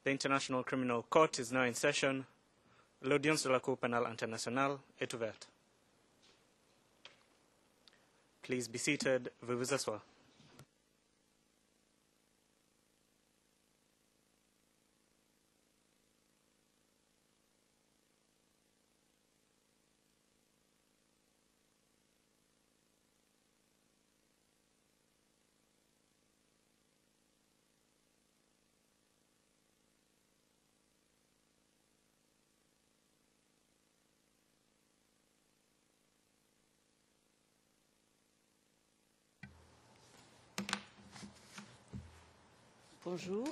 The International Criminal Court is now in session. L'audience de la Cour pénale internationale est ouverte. Please be seated. Veuillez vous asseoir. Bonjour.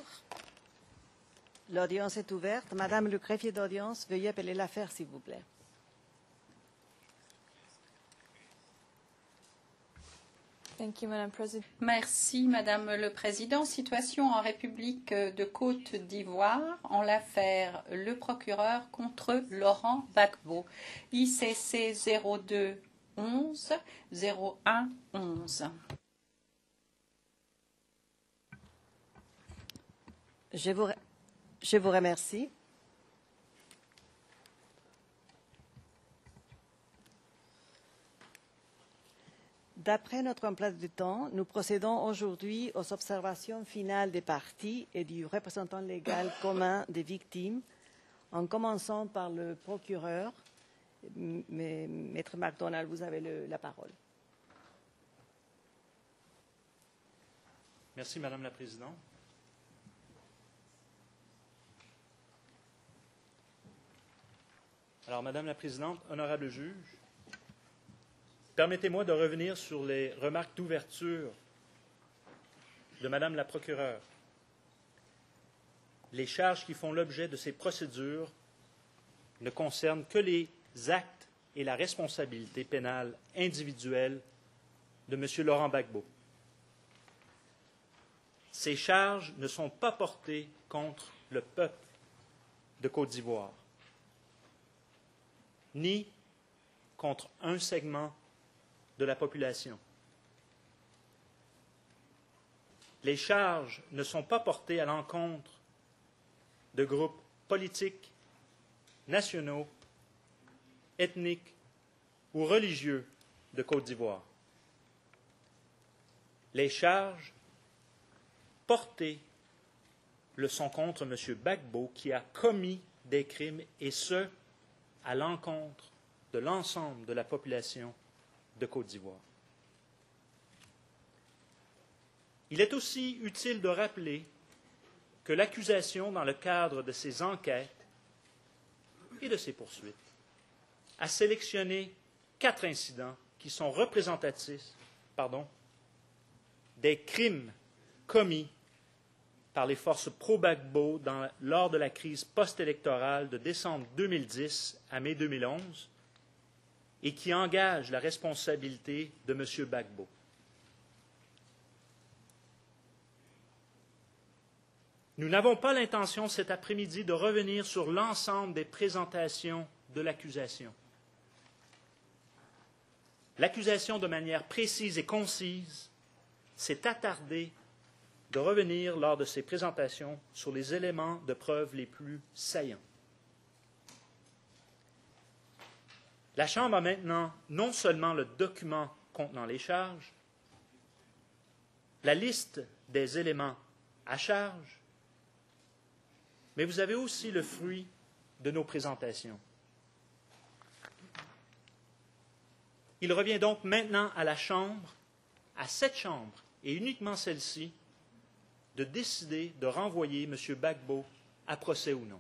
L'audience est ouverte. Madame le greffier d'audience, veuillez appeler l'affaire, s'il vous plaît. Merci, Madame le Président. Situation en République de Côte d'Ivoire en l'affaire le procureur contre Laurent Gbagbo. ICC 02 11 01 11. Je vous remercie. D'après notre emploi du temps, nous procédons aujourd'hui aux observations finales des parties et du représentant légal commun des victimes, en commençant par le procureur. Maître McDonald, vous avez la parole. Merci, Madame la Présidente. Alors, Madame la Présidente, honorable juge, permettez-moi de revenir sur les remarques d'ouverture de Madame la procureure. Les charges qui font l'objet de ces procédures ne concernent que les actes et la responsabilité pénale individuelle de M. Laurent Gbagbo. Ces charges ne sont pas portées contre le peuple de Côte d'Ivoire, ni contre un segment de la population. Les charges ne sont pas portées à l'encontre de groupes politiques, nationaux, ethniques ou religieux de Côte d'Ivoire. Les charges portées le sont contre M. Gbagbo qui a commis des crimes, et ce, à l'encontre de l'ensemble de la population de Côte d'Ivoire. Il est aussi utile de rappeler que l'accusation, dans le cadre de ses enquêtes et de ses poursuites, a sélectionné 4 incidents qui sont représentatifs des crimes commis par les forces pro-Gbagbo lors de la crise post-électorale de décembre 2010 à mai 2011 et qui engagent la responsabilité de M. Gbagbo. Nous n'avons pas l'intention cet après-midi de revenir sur l'ensemble des présentations de l'accusation. L'accusation, de manière précise et concise, s'est attardée de revenir lors de ces présentations sur les éléments de preuve les plus saillants. La Chambre a maintenant non seulement le document contenant les charges, la liste des éléments à charge, mais vous avez aussi le fruit de nos présentations. Il revient donc maintenant à la Chambre, à cette Chambre, et uniquement celle-ci, de décider de renvoyer M. Gbagbo à procès ou non.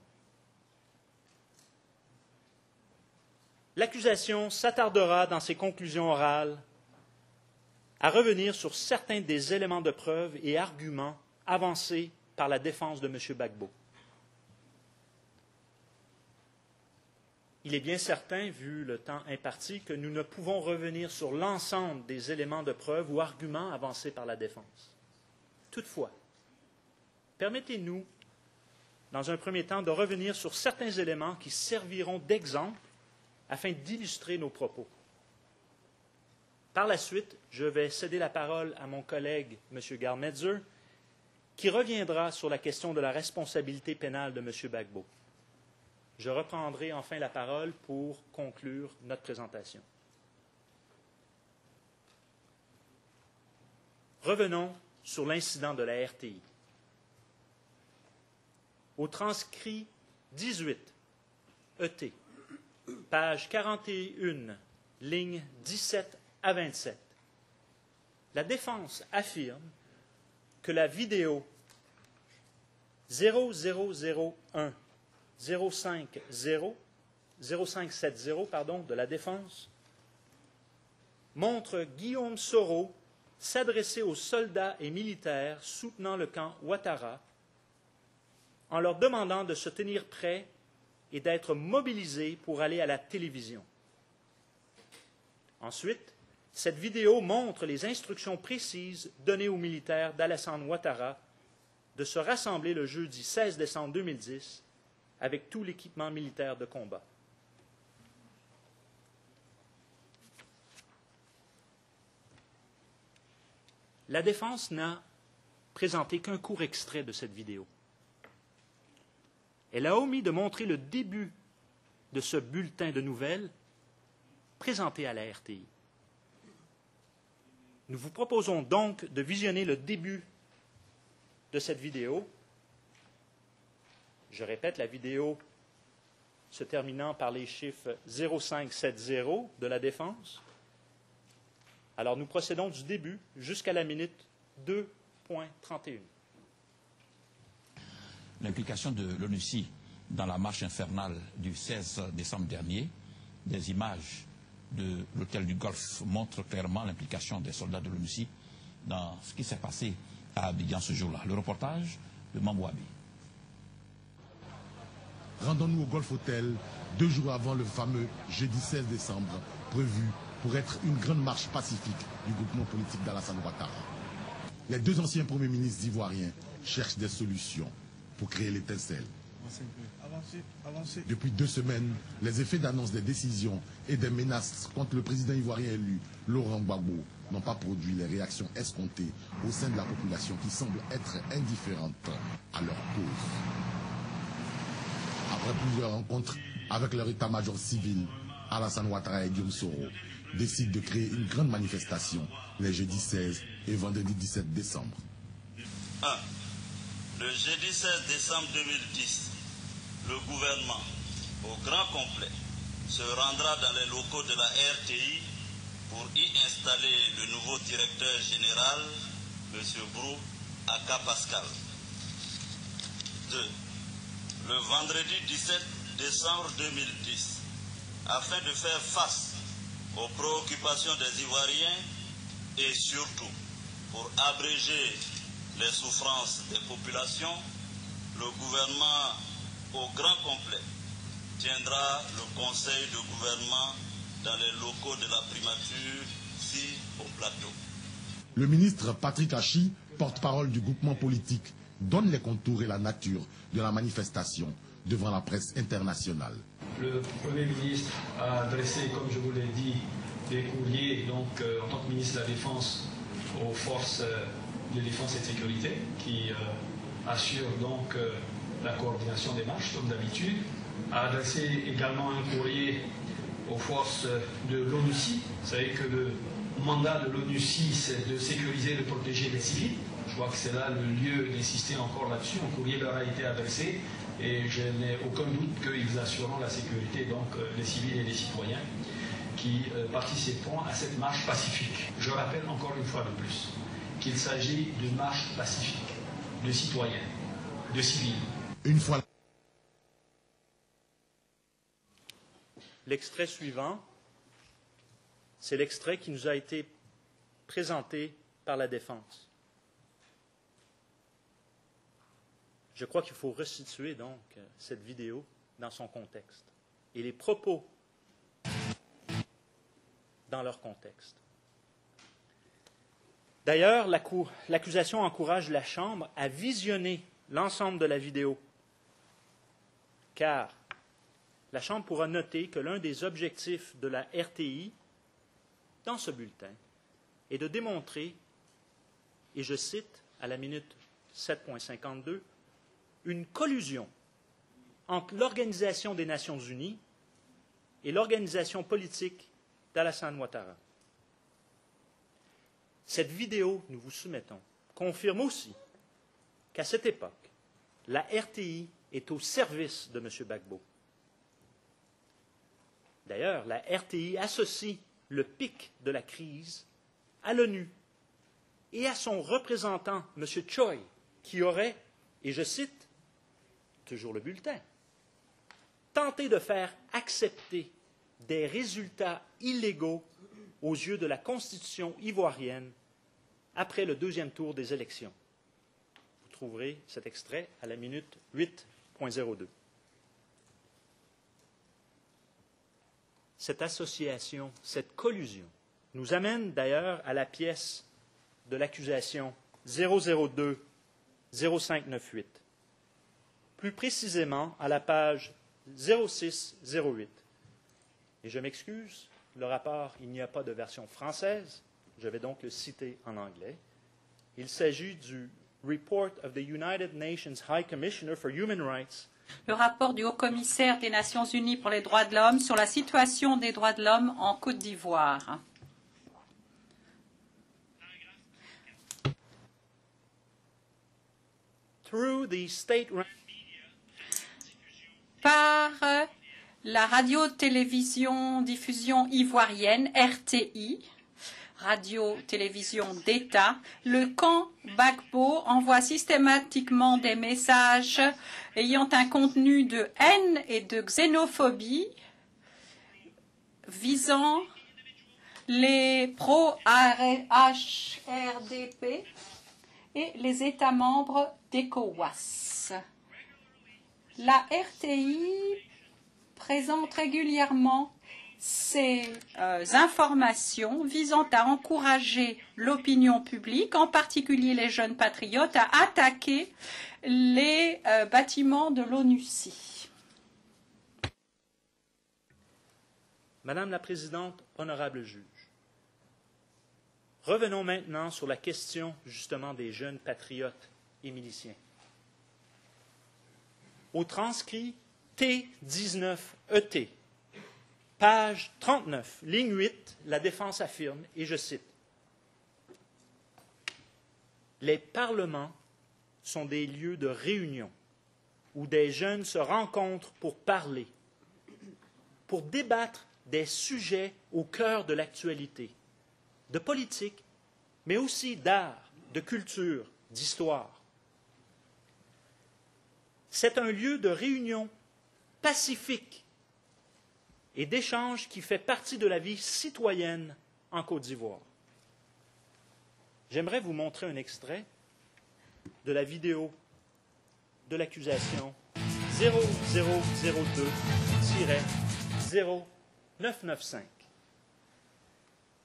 L'accusation s'attardera dans ses conclusions orales à revenir sur certains des éléments de preuve et arguments avancés par la défense de M. Gbagbo. Il est bien certain, vu le temps imparti, que nous ne pouvons revenir sur l'ensemble des éléments de preuve ou arguments avancés par la défense. Toutefois, permettez-nous, dans un premier temps, de revenir sur certains éléments qui serviront d'exemple afin d'illustrer nos propos. Par la suite, je vais céder la parole à mon collègue, M. Garmetzer, qui reviendra sur la question de la responsabilité pénale de M. Gbagbo. Je reprendrai enfin la parole pour conclure notre présentation. Revenons sur l'incident de la RTI. Au transcrit 18, ET, page 41, lignes 17 à 27, la défense affirme que la vidéo 0001 0570 de la défense montre Guillaume Soro s'adresser aux soldats et militaires soutenant le camp Ouattara en leur demandant de se tenir prêts et d'être mobilisés pour aller à la télévision. Ensuite, cette vidéo montre les instructions précises données aux militaires d'Alassane Ouattara de se rassembler le jeudi 16 décembre 2010 avec tout l'équipement militaire de combat. La défense n'a présenté qu'un court extrait de cette vidéo. Elle a omis de montrer le début de ce bulletin de nouvelles présenté à la RTI. Nous vous proposons donc de visionner le début de cette vidéo. Je répète, la vidéo se terminant par les chiffres 0570 de la défense. Alors nous procédons du début jusqu'à la minute 2.31. L'implication de l'ONUCI dans la marche infernale du 16 décembre dernier, des images de l'hôtel du Golfe montrent clairement l'implication des soldats de l'ONUCI dans ce qui s'est passé à Abidjan ce jour-là. Le reportage de Mambouabi. Rendons-nous au Golf Hotel 2 jours avant le fameux jeudi 16 décembre, prévu pour être une grande marche pacifique du groupement politique d'Alassane Ouattara. Les 2 anciens premiers ministres ivoiriens cherchent des solutions pour créer l'étincelle. Depuis 2 semaines, les effets d'annonce des décisions et des menaces contre le président ivoirien élu, Laurent Gbagbo, n'ont pas produit les réactions escomptées au sein de la population qui semble être indifférente à leur cause. Après plusieurs rencontres avec leur état-major civil, Alassane Ouattara et Guillaume Soro décident de créer une grande manifestation les jeudis 16 et vendredi 17 décembre. 1. Le jeudi 16 décembre 2010, le gouvernement, au grand complet, se rendra dans les locaux de la RTI pour y installer le nouveau directeur général, M. Brou Aka Pascal. 2. Le vendredi 17 décembre 2010, afin de faire face aux préoccupations des Ivoiriens et surtout pour abréger les souffrances des populations, le gouvernement au grand complet tiendra le conseil de gouvernement dans les locaux de la primature, ici au plateau. Le ministre Patrick Hachi, porte-parole du groupement politique, donne les contours et la nature de la manifestation devant la presse internationale. Le Premier ministre a adressé, comme je vous l'ai dit, des courriers donc, en tant que ministre de la Défense aux forces de défense et de sécurité qui assurent donc la coordination des marches comme d'habitude. A adressé également un courrier aux forces de l'ONUCI. Vous savez que le mandat de l'ONUCI, c'est de sécuriser et de protéger les civils. Je crois que c'est là le lieu d'insister encore là-dessus. Un courrier leur a été adressé et je n'ai aucun doute qu'ils assureront la sécurité, donc les civils et les citoyens qui participeront à cette marche pacifique. Je rappelle encore une fois de plus qu'il s'agit d'une marche pacifique, de citoyens, de civils. Une fois. L'extrait suivant, c'est l'extrait qui nous a été présenté par la défense. Je crois qu'il faut resituer donc cette vidéo dans son contexte et les propos dans leur contexte. D'ailleurs, l'accusation encourage la Chambre à visionner l'ensemble de la vidéo, car la Chambre pourra noter que l'un des objectifs de la RTI dans ce bulletin est de démontrer, et je cite à la minute 7.52, une collusion entre l'Organisation des Nations Unies et l'organisation politique d'Alassane Ouattara. Cette vidéo, nous vous soumettons, confirme aussi qu'à cette époque, la RTI est au service de M. Gbagbo. D'ailleurs, la RTI associe le pic de la crise à l'ONU et à son représentant, M. Choi, qui aurait, et je cite, toujours le bulletin, tenté de faire accepter des résultats illégaux aux yeux de la Constitution ivoirienne après le deuxième tour des élections. Vous trouverez cet extrait à la minute 8.02. Cette association, cette collusion, nous amène d'ailleurs à la pièce de l'accusation 002-0598, plus précisément à la page 0608. Et je m'excuse, le rapport, il n'y a pas de version française, je vais donc le citer en anglais. Il s'agit du Report of the United Nations High Commissioner for Human Rights. Le rapport du Haut-Commissaire des Nations Unies pour les droits de l'homme sur la situation des droits de l'homme en Côte d'Ivoire. Par la radio-télévision diffusion ivoirienne, RTI, radio-télévision d'État, le camp Gbagbo envoie systématiquement des messages ayant un contenu de haine et de xénophobie visant les pro-HRDP et les États membres d'ECOWAS. La RTI présente régulièrement ces informations visant à encourager l'opinion publique, en particulier les jeunes patriotes, à attaquer les bâtiments de l'ONUCI. Madame la Présidente, honorable juge, revenons maintenant sur la question justement des jeunes patriotes et miliciens. Au transcrit T19ET, page 39, ligne 8, la défense affirme, et je cite, « Les parlements sont des lieux de réunion où des jeunes se rencontrent pour parler, pour débattre des sujets au cœur de l'actualité, de politique, mais aussi d'art, de culture, d'histoire. C'est un lieu de réunion pacifique et d'échange qui fait partie de la vie citoyenne en Côte d'Ivoire. » J'aimerais vous montrer un extrait de la vidéo de l'accusation 0002-0995.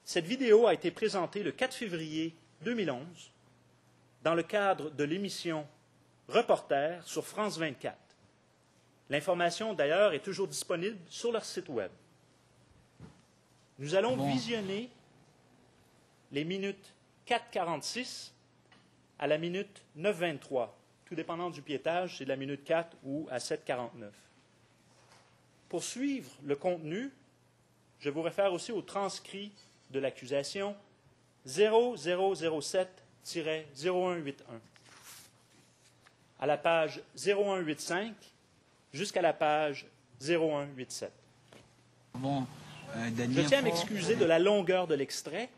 Cette vidéo a été présentée le 4 février 2011 dans le cadre de l'émission Reporter sur France 24. L'information, d'ailleurs, est toujours disponible sur leur site Web. Nous allons visionner les minutes 4:46 à la minute 9:23. Tout dépendant du piétage, c'est de la minute 4 ou à 7:49. Pour suivre le contenu, je vous réfère aussi au transcrit de l'accusation 0007-0181, à la page 0185 jusqu'à la page 0187. Je tiens à m'excuser de la longueur de l'extrait,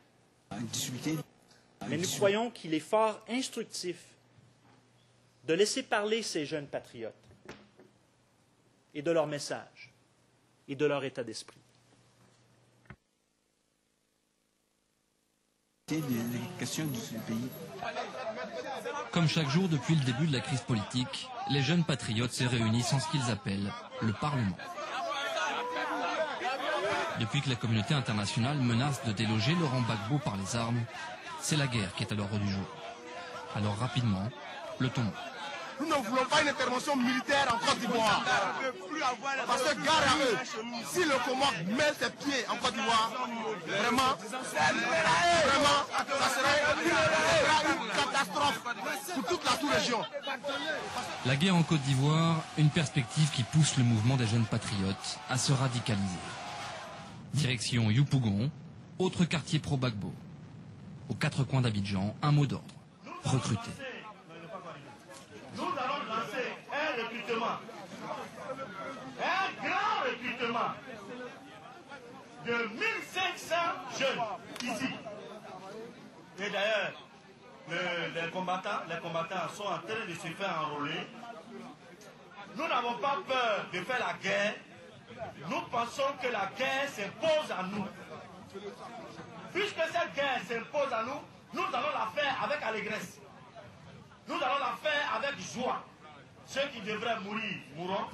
mais nous croyons qu'il est fort instructif de laisser parler ces jeunes patriotes et de leur message et de leur état d'esprit. Comme chaque jour depuis le début de la crise politique, les jeunes patriotes se réunissent en ce qu'ils appellent le Parlement. Depuis que la communauté internationale menace de déloger Laurent Gbagbo par les armes, c'est la guerre qui est à l'ordre du jour. Alors rapidement, le ton monte. Nous ne voulons pas une intervention militaire en Côte d'Ivoire. Parce que gare à eux, si le Comore met ses pieds en Côte d'Ivoire, vraiment, ça serait une catastrophe. pour toute la sous-région. La guerre en Côte d'Ivoire, une perspective qui pousse le mouvement des jeunes patriotes à se radicaliser. Direction Yopougon, autre quartier pro-Gbagbo. Aux quatre coins d'Abidjan, un mot d'ordre. Recruter. Nous allons lancer un recrutement. Un grand recrutement de 1500 jeunes ici. Et d'ailleurs, les combattants sont en train de se faire enrôler. Nous n'avons pas peur de faire la guerre. Nous pensons que la guerre s'impose à nous. Puisque cette guerre s'impose à nous, nous allons la faire avec allégresse. Nous allons la faire avec joie. Ceux qui devraient mourir, mourront.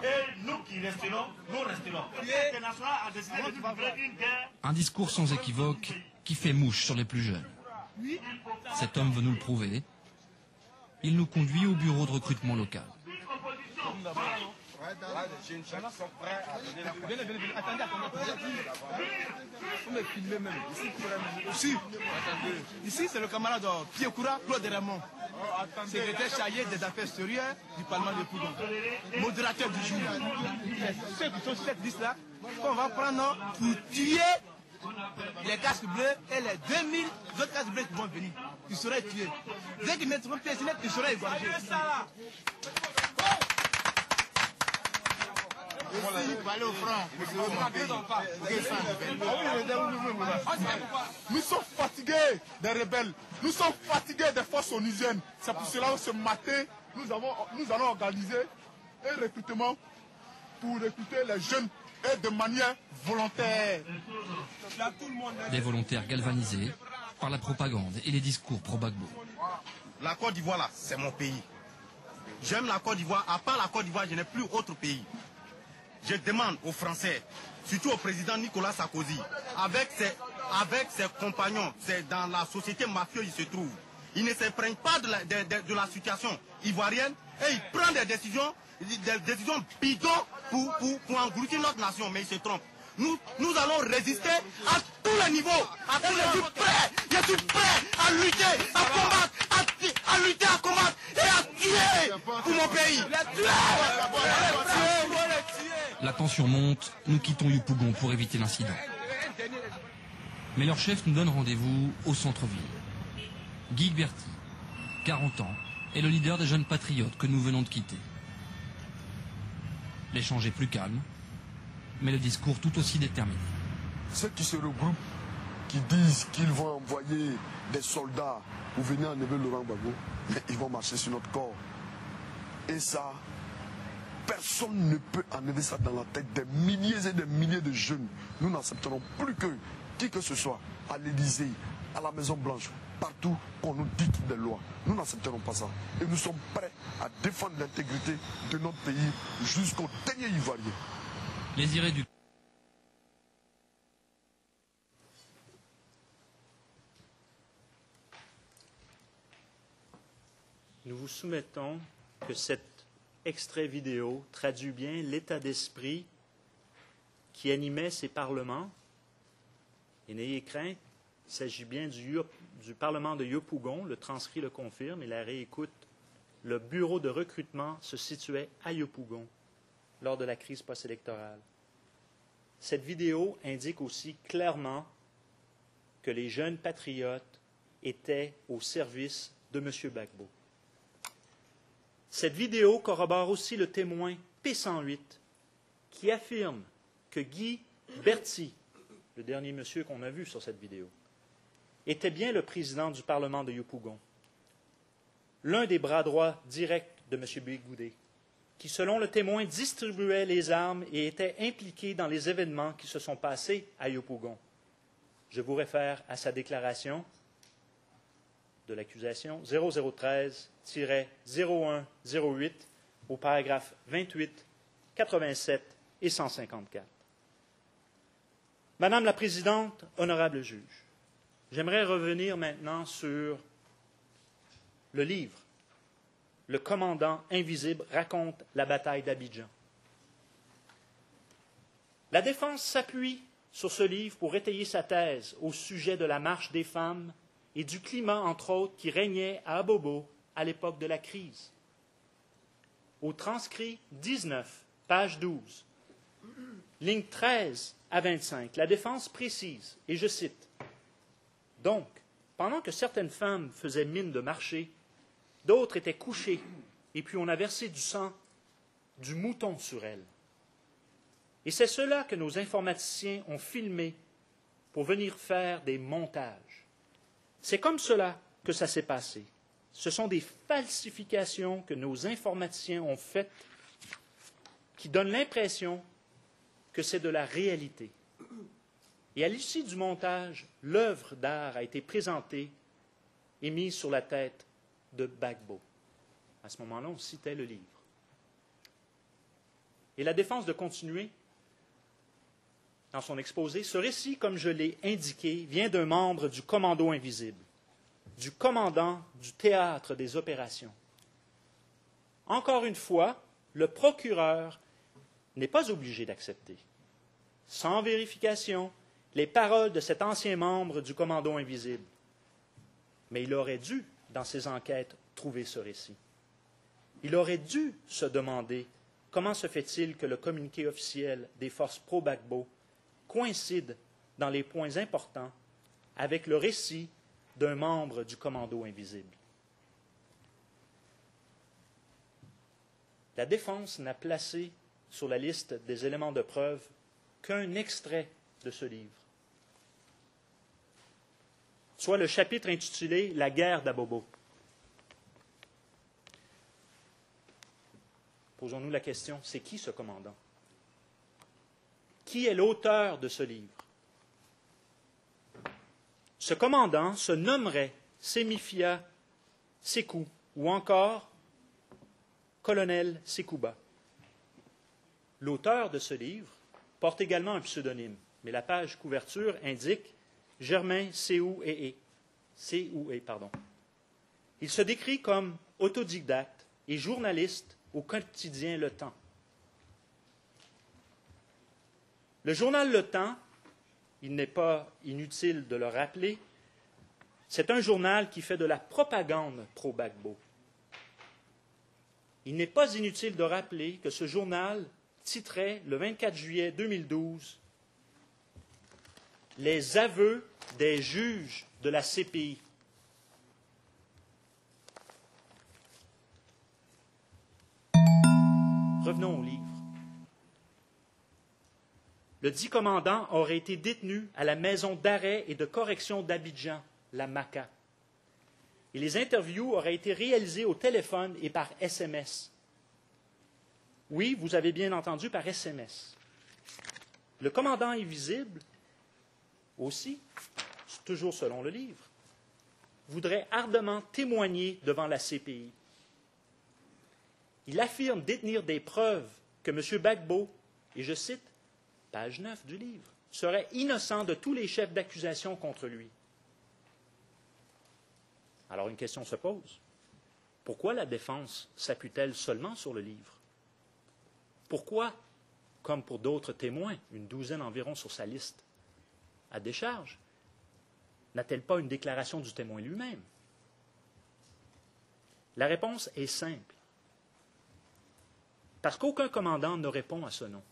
Et nous qui resterons, nous resterons. L'international a décidé de livrer une guerre. Un discours sans équivoque qui fait mouche sur les plus jeunes. Cet homme veut nous le prouver. Il nous conduit au bureau de recrutement local. Ici, c'est le camarade Piekoura Claude Raymond, secrétaire chargé des affaires extérieures du Parlement de Pougon, modérateur du jour. Ceux qui sont sur cette liste-là, qu'on va prendre pour tuer les casques bleus et les 2000 autres casques bleus qui vont venir. Ils seraient tués. Dès qu'ils mettront pied sur net, ils seraient égorgés. Nous sommes fatigués des rebelles, nous sommes fatigués des forces onusiennes. C'est pour cela que ce matin, nous allons organiser un recrutement pour recruter les jeunes et de manière volontaire. Des volontaires galvanisés par la propagande et les discours pro-Gbagbo. La Côte d'Ivoire, là, c'est mon pays. J'aime la Côte d'Ivoire. À part la Côte d'Ivoire, je n'ai plus autre pays. Je demande aux Français, surtout au président Nicolas Sarkozy, avec ses compagnons, c'est dans la société mafieuse il se trouve. Il ne s'imprègne pas de la situation ivoirienne et il prend des décisions bidons pour engloutir notre nation, mais il se trompe. Nous allons résister à tous les niveaux. Je suis prêt à lutter, à combattre, à lutter, à combattre et à tuer pour mon pays. La tension monte, nous quittons Yopougon pour éviter l'incident. Mais leur chef nous donne rendez-vous au centre-ville. Guy Berti, 40 ans, est le leader des jeunes patriotes que nous venons de quitter. L'échange est plus calme, mais le discours tout aussi déterminé. Ceux qui se regroupent, qui disent qu'ils vont envoyer des soldats pour venir enlever Laurent Gbagbo, mais ils vont marcher sur notre corps. Et ça, personne ne peut enlever ça dans la tête des milliers et des milliers de jeunes. Nous n'accepterons plus que qui que ce soit, à l'Élysée, à la Maison Blanche, partout qu'on nous dicte des lois. Nous n'accepterons pas ça. Et nous sommes prêts à défendre l'intégrité de notre pays jusqu'au dernier Ivoirien. Les irréductibles. Nous vous soumettons que cet extrait vidéo traduit bien l'état d'esprit qui animait ces parlements. Et n'ayez crainte, il s'agit bien du Parlement de Yopougon, le transcrit le confirme et la réécoute. Le bureau de recrutement se situait à Yopougon lors de la crise post-électorale. Cette vidéo indique aussi clairement que les jeunes patriotes étaient au service de M. Gbagbo. Cette vidéo corrobore aussi le témoin P108 qui affirme que Guy Berti, le dernier monsieur qu'on a vu sur cette vidéo, était bien le président du Parlement de Yopougon, l'un des bras droits directs de M. Bégoudé, qui, selon le témoin, distribuait les armes et était impliqué dans les événements qui se sont passés à Yopougon. Je vous réfère à sa déclaration de l'accusation 0013-0108 au paragraphe 28, 87 et 154. Madame la Présidente, honorable juge, j'aimerais revenir maintenant sur le livre. Le commandant invisible raconte la bataille d'Abidjan. La défense s'appuie sur ce livre pour étayer sa thèse au sujet de la marche des femmes et du climat, entre autres, qui régnait à Abobo, à l'époque de la crise. Au transcrit 19, page 12, ligne 13 à 25, la défense précise, et je cite, « Donc, pendant que certaines femmes faisaient mine de marcher, d'autres étaient couchées, et puis on a versé du sang du mouton sur elles. Et c'est cela que nos informaticiens ont filmé pour venir faire des montages. C'est comme cela que ça s'est passé. Ce sont des falsifications que nos informaticiens ont faites qui donnent l'impression que c'est de la réalité. Et à l'issue du montage, l'œuvre d'art a été présentée et mise sur la tête de Gbagbo. À ce moment-là, on citait le livre. Et la défense de continuer dans son exposé. Ce récit, comme je l'ai indiqué, vient d'un membre du Commando invisible, du commandant du théâtre des opérations. Encore une fois, le procureur n'est pas obligé d'accepter, sans vérification, les paroles de cet ancien membre du Commando invisible. Mais il aurait dû, dans ses enquêtes, trouver ce récit. Il aurait dû se demander comment se fait-il que le communiqué officiel des forces pro-Gbagbo coïncide dans les points importants avec le récit d'un membre du Commando invisible. La défense n'a placé sur la liste des éléments de preuve qu'un extrait de ce livre, soit le chapitre intitulé « La guerre d'Abobo ». Posons-nous la question, c'est qui ce commandant? Qui est l'auteur de ce livre? Ce commandant se nommerait Semifia Sekou ou encore colonel Sekouba. L'auteur de ce livre porte également un pseudonyme, mais la page couverture indique Germain Séoué. Il se décrit comme autodidacte et journaliste au quotidien Le Temps. Le journal Le Temps, il n'est pas inutile de le rappeler, c'est un journal qui fait de la propagande pro-Gbagbo. Il n'est pas inutile de rappeler que ce journal titrait le 24 juillet 2012 « Les aveux des juges de la CPI ». Revenons au livre. Le dit commandant aurait été détenu à la maison d'arrêt et de correction d'Abidjan, la MACA. Et les interviews auraient été réalisées au téléphone et par SMS. Oui, vous avez bien entendu, par SMS. Le commandant invisible, aussi, toujours selon le livre, voudrait ardemment témoigner devant la CPI. Il affirme détenir des preuves que M. Gbagbo, et je cite, page 9 du livre, serait innocent de tous les chefs d'accusation contre lui. Alors une question se pose. Pourquoi la défense s'appuie-t-elle seulement sur le livre? Pourquoi, comme pour d'autres témoins, une douzaine environ sur sa liste, à décharge, n'a-t-elle pas une déclaration du témoin lui-même? La réponse est simple. Parce qu'aucun commandant ne répond à ce nom.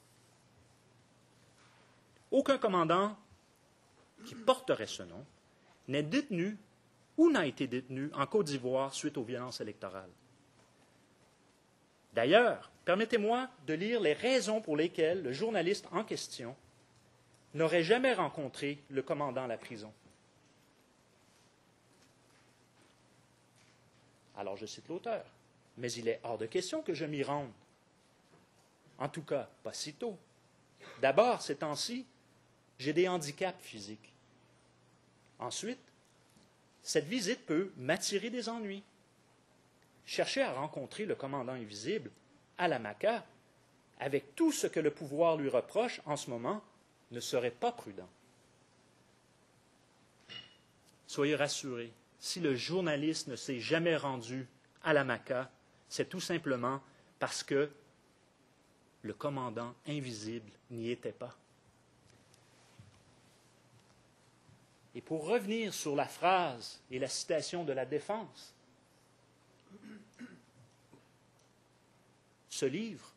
Aucun commandant qui porterait ce nom n'est détenu ou n'a été détenu en Côte d'Ivoire suite aux violences électorales. D'ailleurs, permettez-moi de lire les raisons pour lesquelles le journaliste en question n'aurait jamais rencontré le commandant à la prison. Alors je cite l'auteur. « Mais il est hors de question que je m'y rende. En tout cas, pas si tôt. D'abord, ces temps-ci, j'ai des handicaps physiques. Ensuite, cette visite peut m'attirer des ennuis. Chercher à rencontrer le commandant invisible à la MACA, avec tout ce que le pouvoir lui reproche en ce moment, ne serait pas prudent. Soyez rassurés, si le journaliste ne s'est jamais rendu à la MACA, c'est tout simplement parce que le commandant invisible n'y était pas. Et pour revenir sur la phrase et la citation de la défense, ce livre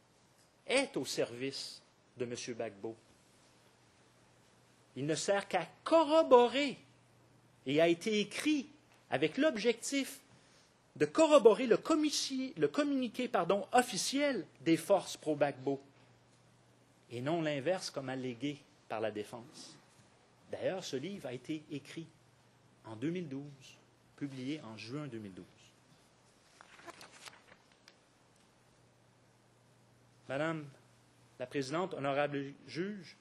est au service de M. Gbagbo. Il ne sert qu'à corroborer et a été écrit avec l'objectif de corroborer le communiqué officiel des forces pro-Gbagbo et non l'inverse comme allégué par la défense. D'ailleurs, ce livre a été écrit en 2012, publié en juin 2012. Madame la Présidente, honorable juge,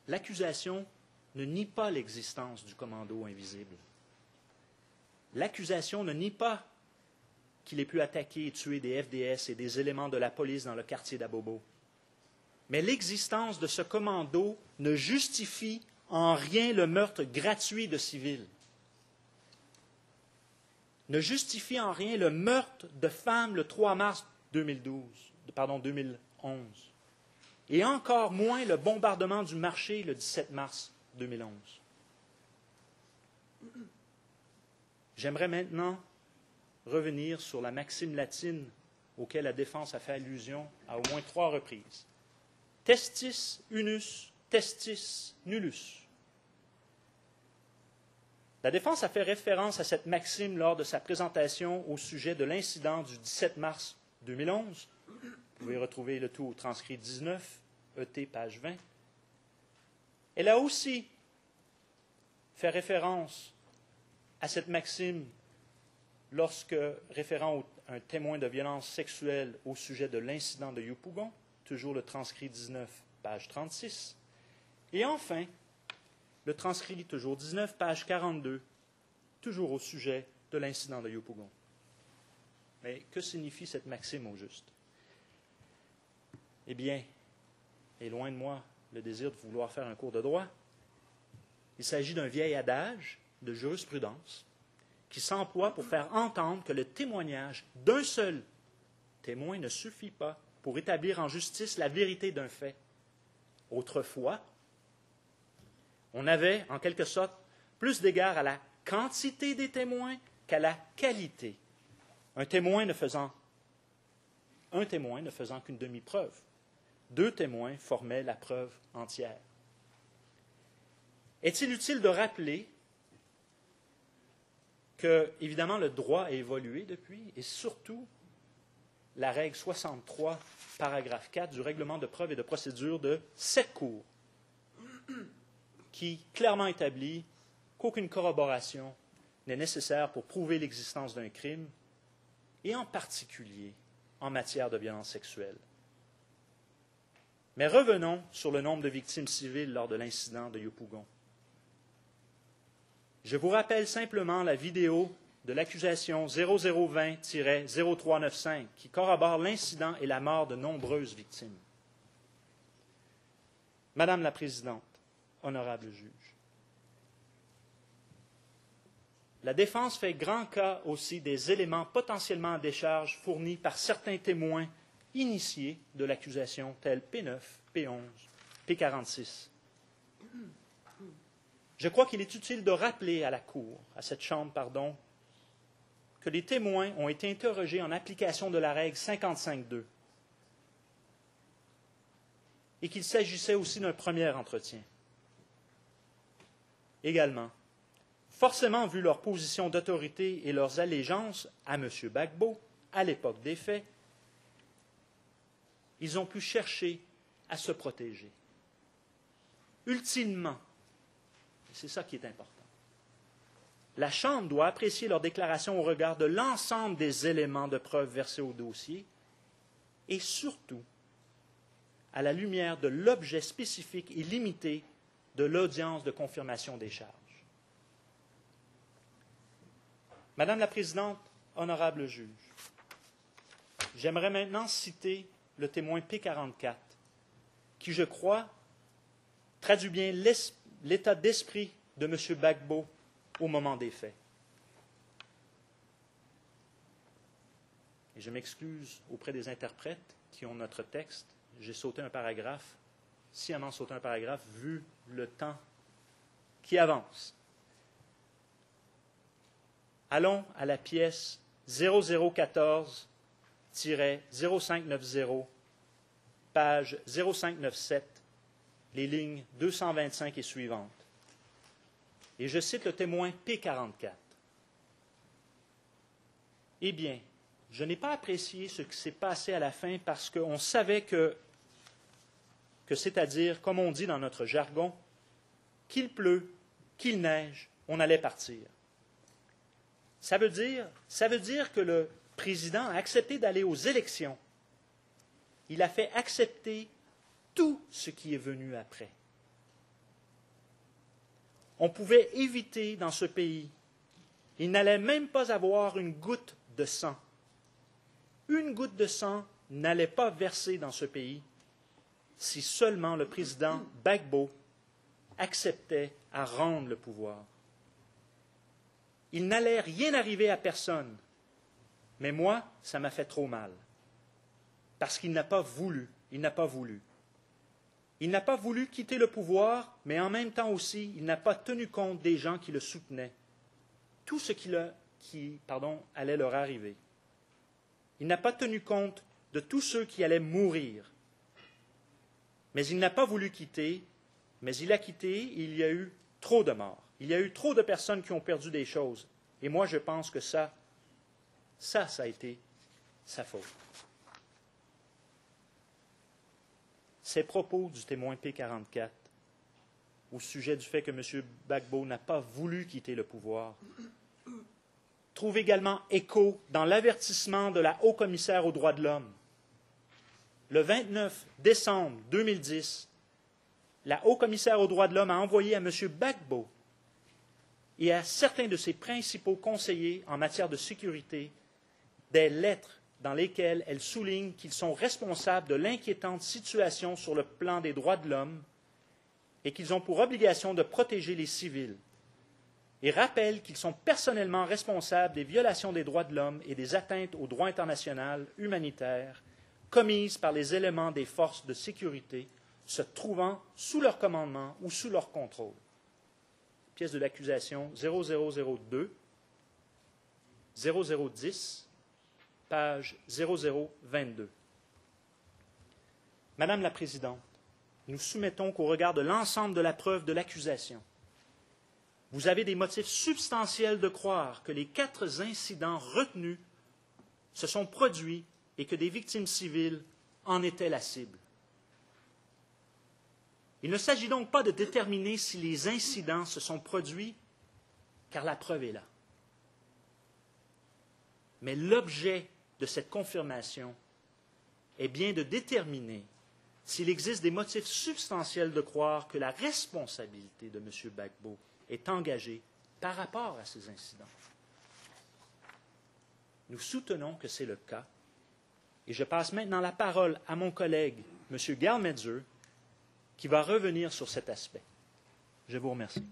l'accusation ne nie pas l'existence du commando invisible. L'accusation ne nie pas qu'il ait pu attaquer et tuer des FDS et des éléments de la police dans le quartier d'Abobo. Mais l'existence de ce commando ne justifie en rien le meurtre gratuit de civils. Ne justifie en rien le meurtre de femmes le 3 mars 2011. Et encore moins le bombardement du marché le 17 mars 2011. J'aimerais maintenant revenir sur la maxime latine auquel la défense a fait allusion à au moins 3 reprises. Testis unus, testis nullus. La défense a fait référence à cette maxime lors de sa présentation au sujet de l'incident du 17 mars 2011. Vous pouvez retrouver le tout au transcrit 19, ET, page 20. Elle a aussi fait référence à cette maxime lorsque, référant à un témoin de violence sexuelle au sujet de l'incident de Yopougon, toujours le transcrit 19, page 36. Et enfin, le transcrit toujours 19, page 42, toujours au sujet de l'incident de Yopougon. Mais que signifie cette maxime au juste? Eh bien, et loin de moi le désir de vouloir faire un cours de droit, il s'agit d'un vieil adage de jurisprudence qui s'emploie pour faire entendre que le témoignage d'un seul témoin ne suffit pas pour établir en justice la vérité d'un fait. Autrefois, on avait, en quelque sorte, plus d'égard à la quantité des témoins qu'à la qualité. Un témoin ne faisant qu'une demi-preuve. 2 témoins formaient la preuve entière. Est-il utile de rappeler que, évidemment, le droit a évolué depuis, et surtout la règle 63, paragraphe 4 du règlement de preuve et de procédure de cette Cour, qui clairement établit qu'aucune corroboration n'est nécessaire pour prouver l'existence d'un crime, et en particulier en matière de violence sexuelle. Mais revenons sur le nombre de victimes civiles lors de l'incident de Yopougon. Je vous rappelle simplement la vidéo de l'accusation 0020-0395 qui corrobore l'incident et la mort de nombreuses victimes. Madame la Présidente, honorable juge, la défense fait grand cas aussi des éléments potentiellement à décharge fournis par certains témoins initiés de l'accusation, tels P9, P11, P46. Je crois qu'il est utile de rappeler à la Cour, à cette Chambre, que les témoins ont été interrogés en application de la règle 55.2 et qu'il s'agissait aussi d'un premier entretien. Également, forcément vu leur position d'autorité et leurs allégeances à M. Gbagbo, à l'époque des faits, ils ont pu chercher à se protéger. Ultimement, c'est ça qui est important, la Chambre doit apprécier leur déclaration au regard de l'ensemble des éléments de preuve versés au dossier et surtout à la lumière de l'objet spécifique et limité de l'audience de confirmation des charges. Madame la Présidente, honorable juge, j'aimerais maintenant citer le témoin P44, qui, je crois, traduit bien l'état d'esprit de M. Gbagbo au moment des faits. Et je m'excuse auprès des interprètes qui ont notre texte. J'ai sauté un paragraphe, sciemment sauté un paragraphe, vu le temps qui avance. Allons à la pièce 0014-0590, page 0597, les lignes 225 et suivantes. Et je cite le témoin P44. Eh bien, je n'ai pas apprécié ce qui s'est passé à la fin parce qu'on savait que c'est-à-dire, comme on dit dans notre jargon, qu'il pleut, qu'il neige, on allait partir. Ça veut dire que le président a accepté d'aller aux élections. Il a fait accepter tout ce qui est venu après. On pouvait éviter dans ce pays. Il n'allait même pas avoir une goutte de sang. Une goutte de sang n'allait pas verser dans ce pays si seulement le président Gbagbo acceptait à rendre le pouvoir. Il n'allait rien arriver à personne, mais moi, ça m'a fait trop mal, parce qu'il n'a pas voulu, il n'a pas voulu. Il n'a pas voulu quitter le pouvoir, mais en même temps aussi, il n'a pas tenu compte des gens qui le soutenaient, tout ce qui allait leur arriver. Il n'a pas tenu compte de tous ceux qui allaient mourir. Mais il n'a pas voulu quitter, mais il a quitté, et il y a eu trop de morts. Il y a eu trop de personnes qui ont perdu des choses. Et moi, je pense que ça a été sa faute. Ces propos du témoin P44 au sujet du fait que M. Gbagbo n'a pas voulu quitter le pouvoir trouvent également écho dans l'avertissement de la haut-commissaire aux droits de l'homme. Le 29 décembre 2010, la haut-commissaire aux droits de l'homme a envoyé à M. Gbagbo et à certains de ses principaux conseillers en matière de sécurité des lettres dans lesquelles elle souligne qu'ils sont responsables de l'inquiétante situation sur le plan des droits de l'homme et qu'ils ont pour obligation de protéger les civils, et rappelle qu'ils sont personnellement responsables des violations des droits de l'homme et des atteintes au droit international humanitaire commises par les éléments des forces de sécurité se trouvant sous leur commandement ou sous leur contrôle. Pièce de l'accusation 0002, 0010, page 0022. Madame la Présidente, nous soumettons qu'au regard de l'ensemble de la preuve de l'accusation, vous avez des motifs substantiels de croire que les 4 incidents retenus se sont produits et que des victimes civiles en étaient la cible. Il ne s'agit donc pas de déterminer si les incidents se sont produits, car la preuve est là. Mais l'objet de cette confirmation est bien de déterminer s'il existe des motifs substantiels de croire que la responsabilité de M. Gbagbo est engagée par rapport à ces incidents. Nous soutenons que c'est le cas, et je passe maintenant la parole à mon collègue, M. Gallmeizer, qui va revenir sur cet aspect. Je vous remercie.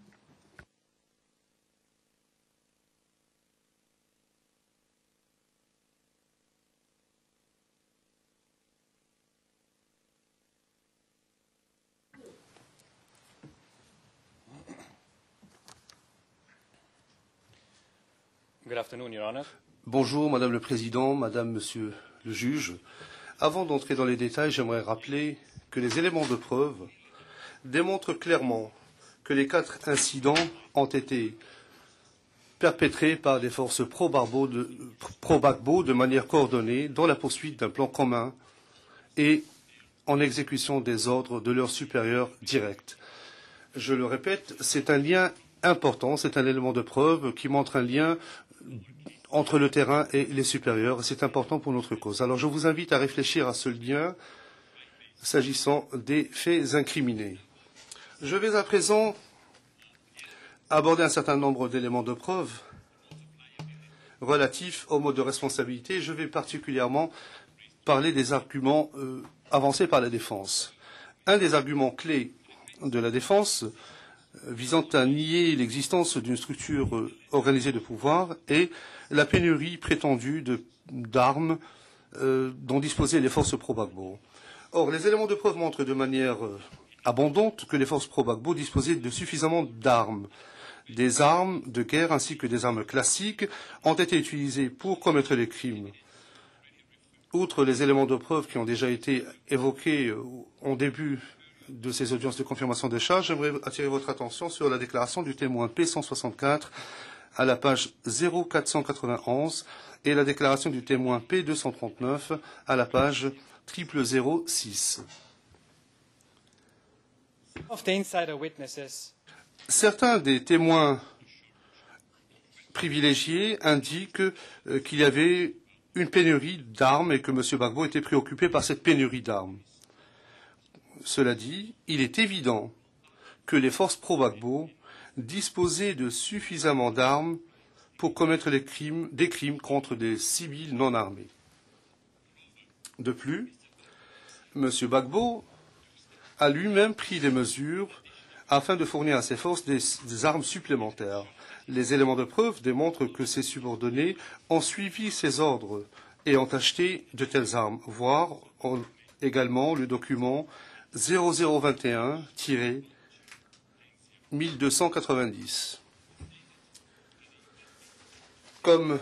Good afternoon, Your Honor. Bonjour, Madame le Président, Madame, Monsieur le Juge. Avant d'entrer dans les détails, j'aimerais rappeler que les éléments de preuve démontrent clairement que les 4 incidents ont été perpétrés par des forces pro-Gbagbo de manière coordonnée dans la poursuite d'un plan commun et en exécution des ordres de leurs supérieurs directs. Je le répète, c'est un lien important, c'est un élément de preuve qui montre un lien entre le terrain et les supérieurs. C'est important pour notre cause. Alors je vous invite à réfléchir à ce lien s'agissant des faits incriminés. Je vais à présent aborder un certain nombre d'éléments de preuve relatifs au mode de responsabilité. Je vais particulièrement parler des arguments avancés par la défense. Un des arguments clés de la défense visant à nier l'existence d'une structure organisée de pouvoir et la pénurie prétendue d'armes dont disposaient les forces pro-Gbagbo. Or, les éléments de preuve montrent de manière abondante que les forces pro-Gbagbo disposaient de suffisamment d'armes. des armes de guerre ainsi que des armes classiques ont été utilisées pour commettre les crimes. Outre les éléments de preuve qui ont déjà été évoqués en début de ces audiences de confirmation des charges, j'aimerais attirer votre attention sur la déclaration du témoin P164 à la page 0491 et la déclaration du témoin P239 à la page 0006. Certains des témoins privilégiés indiquent qu'il y avait une pénurie d'armes et que M. Gbagbo était préoccupé par cette pénurie d'armes. Cela dit, il est évident que les forces pro-Gbagbo disposaient de suffisamment d'armes pour commettre des crimes contre des civils non armés. De plus, M. Gbagbo a lui-même pris des mesures afin de fournir à ses forces des armes supplémentaires. Les éléments de preuve démontrent que ses subordonnés ont suivi ses ordres et ont acheté de telles armes, voire également le document 0021-1290. Comme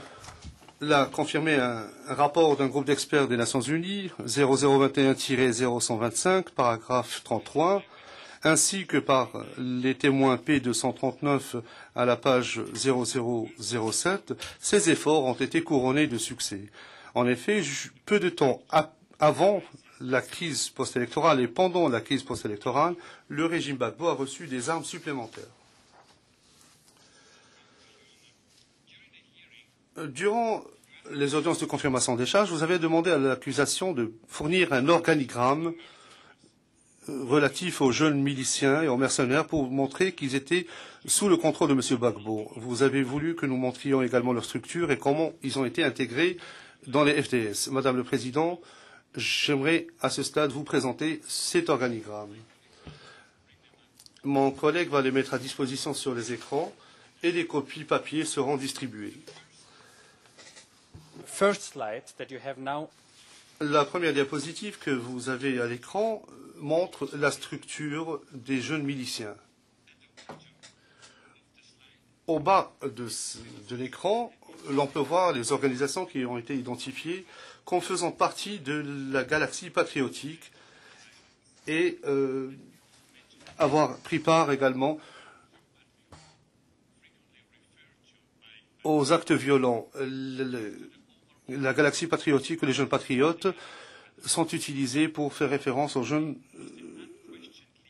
l'a confirmé un rapport d'un groupe d'experts des Nations Unies, 0021-0125, paragraphe 33, ainsi que par les témoins P239 à la page 0007, ces efforts ont été couronnés de succès. En effet, peu de temps avant la crise post-électorale et pendant la crise post-électorale, le régime Gbagbo a reçu des armes supplémentaires. Durant les audiences de confirmation des charges, vous avez demandé à l'accusation de fournir un organigramme relatif aux jeunes miliciens et aux mercenaires pour montrer qu'ils étaient sous le contrôle de M. Gbagbo. Vous avez voulu que nous montrions également leur structure et comment ils ont été intégrés dans les FDS. Madame le Président, j'aimerais à ce stade vous présenter cet organigramme. Mon collègue va les mettre à disposition sur les écrans et des copies papier seront distribuées. La première diapositive que vous avez à l'écran montre la structure des jeunes miliciens. Au bas de l'écran, l'on peut voir les organisations qui ont été identifiées comme faisant partie de la galaxie patriotique et avoir pris part également aux actes violents. La galaxie patriotique, les jeunes patriotes, sont utilisés pour faire référence aux jeunes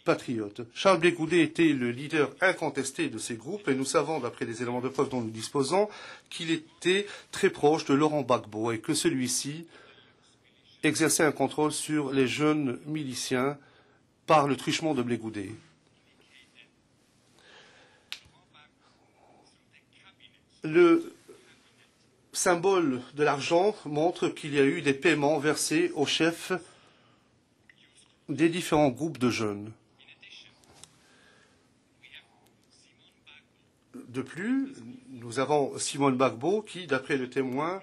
patriotes. Charles Blé Goudé était le leader incontesté de ces groupes et nous savons, d'après les éléments de preuve dont nous disposons, qu'il était très proche de Laurent Gbagbo et que celui-ci exerçait un contrôle sur les jeunes miliciens par le truchement de Blé Goudé. Le symbole de l'argent montre qu'il y a eu des paiements versés aux chefs des différents groupes de jeunes. De plus, nous avons Simone Gbagbo qui, d'après le témoin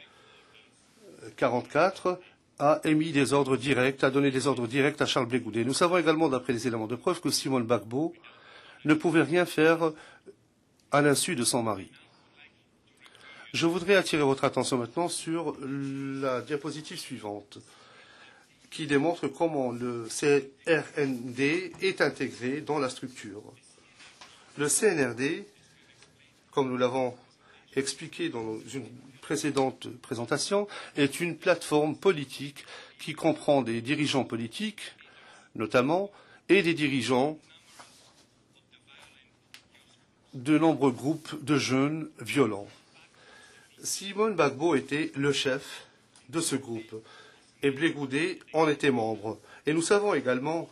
44, a émis des ordres directs, a donné des ordres directs à Charles Blé Goudé. Nous savons également, d'après les éléments de preuve, que Simone Gbagbo ne pouvait rien faire à l'insu de son mari. Je voudrais attirer votre attention maintenant sur la diapositive suivante, qui démontre comment le CNRD est intégré dans la structure. Le CNRD, comme nous l'avons expliqué dans une précédente présentation, est une plateforme politique qui comprend des dirigeants politiques, notamment, et des dirigeants de nombreux groupes de jeunes violents. Simone Gbagbo était le chef de ce groupe et Blé Goudé en était membre. Et nous savons également,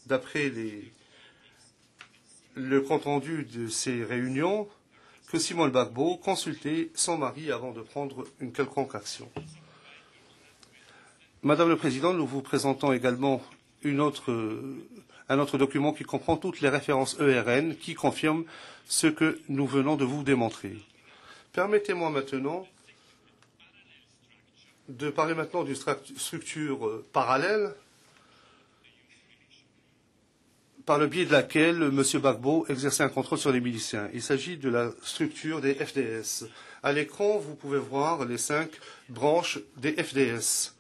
d'après le compte-rendu de ces réunions, que Simone Gbagbo consultait son mari avant de prendre une quelconque action. Madame le Président, nous vous présentons également un autre document qui comprend toutes les références ERN qui confirment ce que nous venons de vous démontrer. Permettez-moi maintenant de parler maintenant d'une structure parallèle, par le biais de laquelle M. Gbagbo exerçait un contrôle sur les miliciens. Il s'agit de la structure des FDS. À l'écran, vous pouvez voir les 5 branches des FDS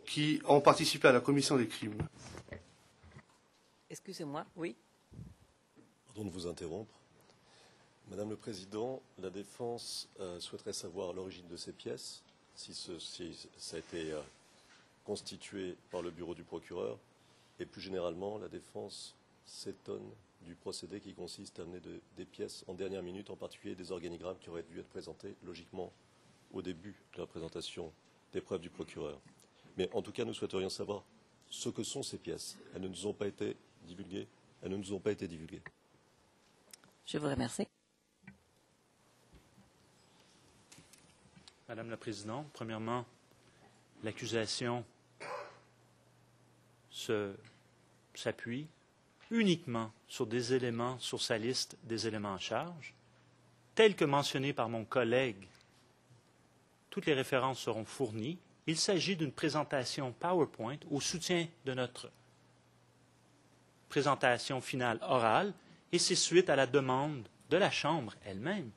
qui ont participé à la commission des crimes. Excusez-moi, oui. Pardon de vous interrompre. Madame le Président, la Défense souhaiterait savoir l'origine de ces pièces, si ça a été constitué par le bureau du procureur, et plus généralement, la Défense s'étonne du procédé qui consiste à amener des pièces en dernière minute, en particulier des organigrammes qui auraient dû être présentés logiquement au début de la présentation des preuves du procureur. Mais en tout cas, nous souhaiterions savoir ce que sont ces pièces. Elles ne nous ont pas été divulguées. Elles ne nous ont pas été divulguées. Je vous remercie. Madame la Présidente, premièrement, l'accusation s'appuie uniquement sur des éléments sur sa liste des éléments en charge, tels que mentionnés par mon collègue. Toutes les références seront fournies. Il s'agit d'une présentation PowerPoint au soutien de notre présentation finale orale, et c'est suite à la demande de la Chambre elle-même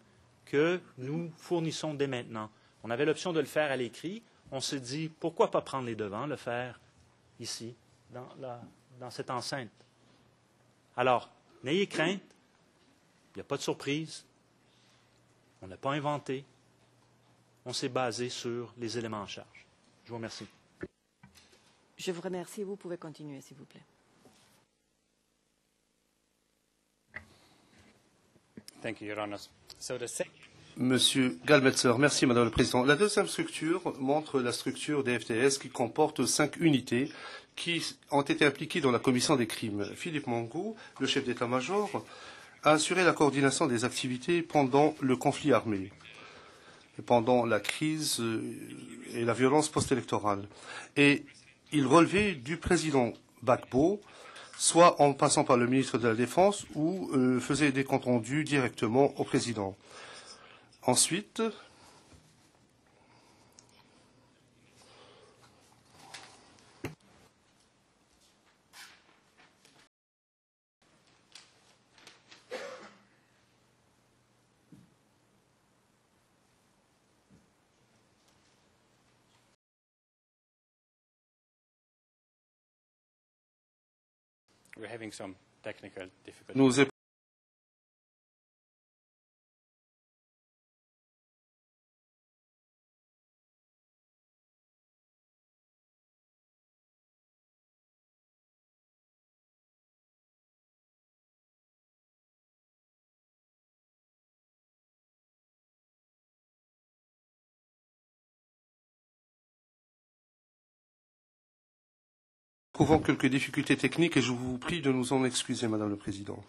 que nous fournissons dès maintenant. On avait l'option de le faire à l'écrit. On s'est dit, pourquoi pas prendre les devants, le faire ici, dans cette enceinte. Alors, n'ayez crainte, il n'y a pas de surprise, on n'a pas inventé, on s'est basé sur les éléments en charge. Je vous remercie. Je vous remercie. Vous pouvez continuer, s'il vous plaît. Thank you, Your Honor. So the Monsieur Galmetzer, merci Madame le Président. La deuxième structure montre la structure des FDS qui comporte 5 unités qui ont été impliquées dans la commission des crimes. Philippe Mangou, le chef d'état-major, a assuré la coordination des activités pendant le conflit armé, et pendant la crise et la violence post-électorale. Et il relevait du président Gbagbo, soit en passant par le ministre de la Défense ou faisait des comptes rendus directement au président. Ensuite, we're having some technical difficulties. nous trouvons quelques difficultés techniques et je vous prie de nous en excuser, Madame le Président.